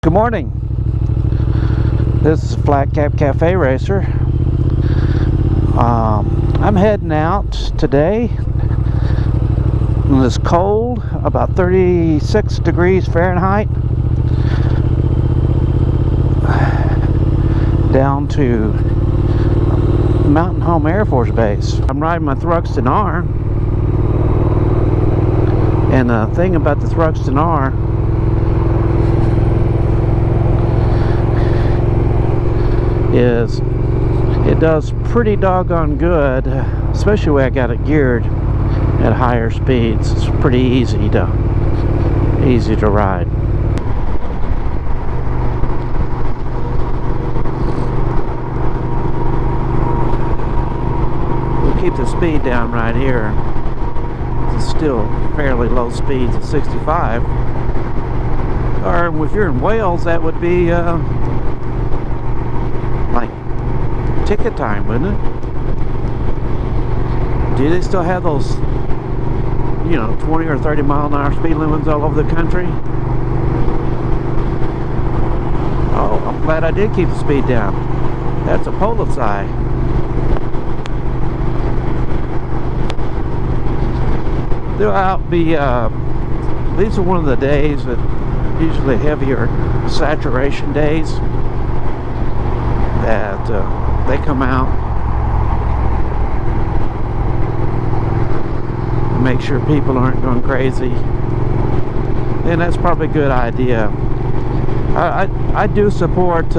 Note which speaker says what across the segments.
Speaker 1: Good morning. This is Flat Cap Cafe Racer. I'm heading out today. It's cold, about 36 degrees Fahrenheit, down to Mountain Home Air Force Base. I'm riding my Thruxton R, and the thing about the Thruxton R is it does pretty doggone good, especially when I got it geared at higher speeds. It's pretty easy to ride. We'll keep the speed down right here. It's still fairly low speeds at 65. Or if you're in Wales, that would be like ticket time, wouldn't it? Do they still have those, 20 or 30 mile an hour speed limits all over the country? Oh, I'm glad I did keep the speed down. That's a Polizei. Throughout these are one of the days that usually heavier saturation days that they come out and make sure people aren't going crazy, and that's probably a good idea. I do support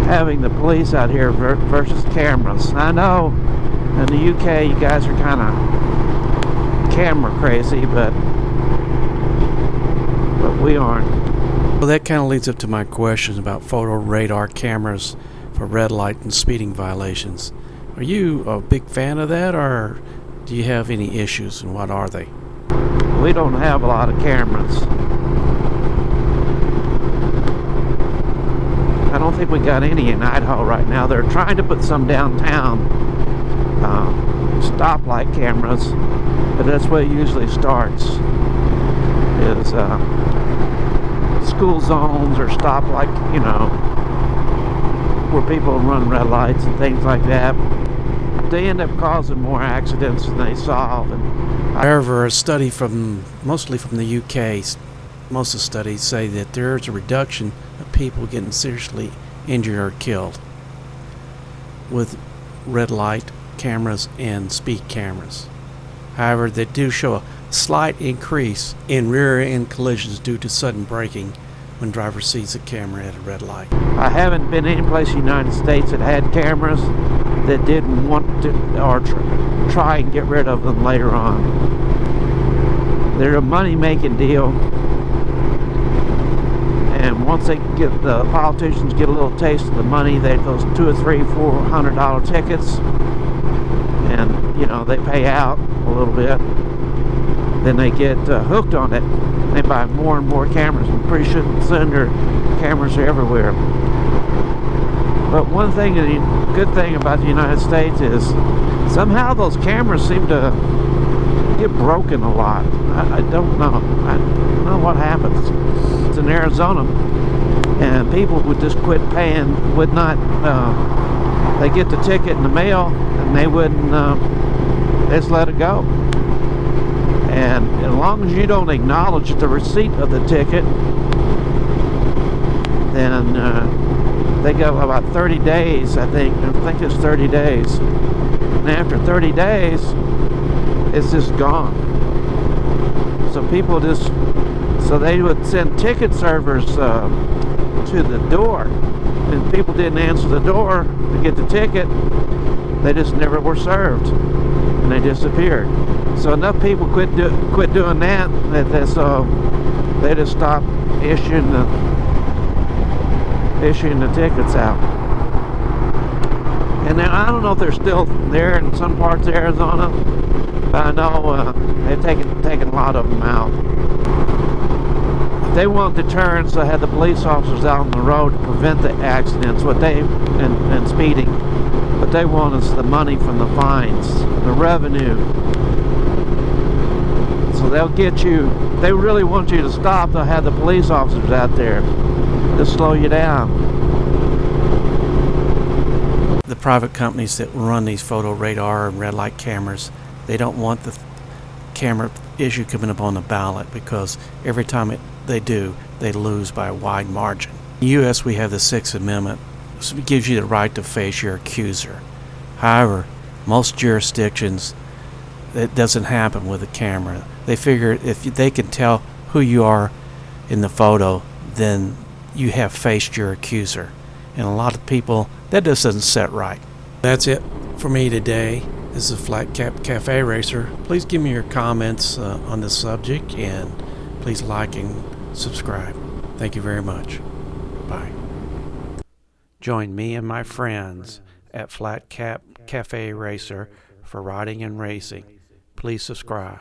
Speaker 1: having the police out here versus cameras. I know in the UK you guys are kind of camera crazy, but we aren't.
Speaker 2: Well, that kind of leads up to my questions about photo radar cameras for red light and speeding violations. Are you a big fan of that, or do you have any issues, and what are they?
Speaker 1: We don't have a lot of cameras. I don't think we got any in Idaho right now. They're trying to put some downtown stoplight cameras, but that's where it usually starts, is school zones or stoplight, where people run red lights and things like that. They end up causing more accidents than they solve.
Speaker 2: However, a study mostly from the UK, most of the studies say that there's a reduction of people getting seriously injured or killed with red light cameras and speed cameras. However, they do show a slight increase in rear-end collisions due to sudden braking when driver sees a camera at a red light.
Speaker 1: I haven't been any place in the United States that had cameras that didn't want to or try and get rid of them later on. They're a money-making deal, and once the politicians get a little taste of the money, they those $200 or $300, $400 tickets, and they pay out a little bit, then they get hooked on it. They buy more and more cameras. I'm pretty sure soon their cameras are everywhere. But one thing, the good thing about the United States is somehow those cameras seem to get broken a lot. I don't know. I don't know what happens. It's in Arizona, and people would just quit paying, would not, they get the ticket in the mail, and they wouldn't, they just let it go. And as long as you don't acknowledge the receipt of the ticket, then they go about 30 days, I think it's 30 days. And after 30 days, it's just gone. So people so they would send ticket servers to the door. And people didn't answer the door to get the ticket. They just never were served, and they disappeared. So enough people quit doing that so they just stopped issuing the tickets out. And then I don't know if they're still there in some parts of Arizona, but I know they've taken a lot of them out. They want deterrence, so they had the police officers out on the road to prevent the accidents, and speeding. What they want is the money from the fines, the revenue. So they'll get you. They really want you to stop. They'll have the police officers out there to slow you down.
Speaker 2: The private companies that run these photo radar and red light cameras, they don't want the camera issue coming up on the ballot, because every time they do, they lose by a wide margin. In the U.S., we have the Sixth Amendment, which gives you the right to face your accuser. However, most jurisdictions, that doesn't happen with a camera. They figure if they can tell who you are in the photo, then you have faced your accuser. And a lot of people, that just doesn't set right. That's it for me today. This is Flat Cap Cafe Racer. Please give me your comments on this subject, and please like and subscribe. Thank you very much. Bye. Join me and my friends at Flat Cap Cafe Racer for riding and racing. Please subscribe.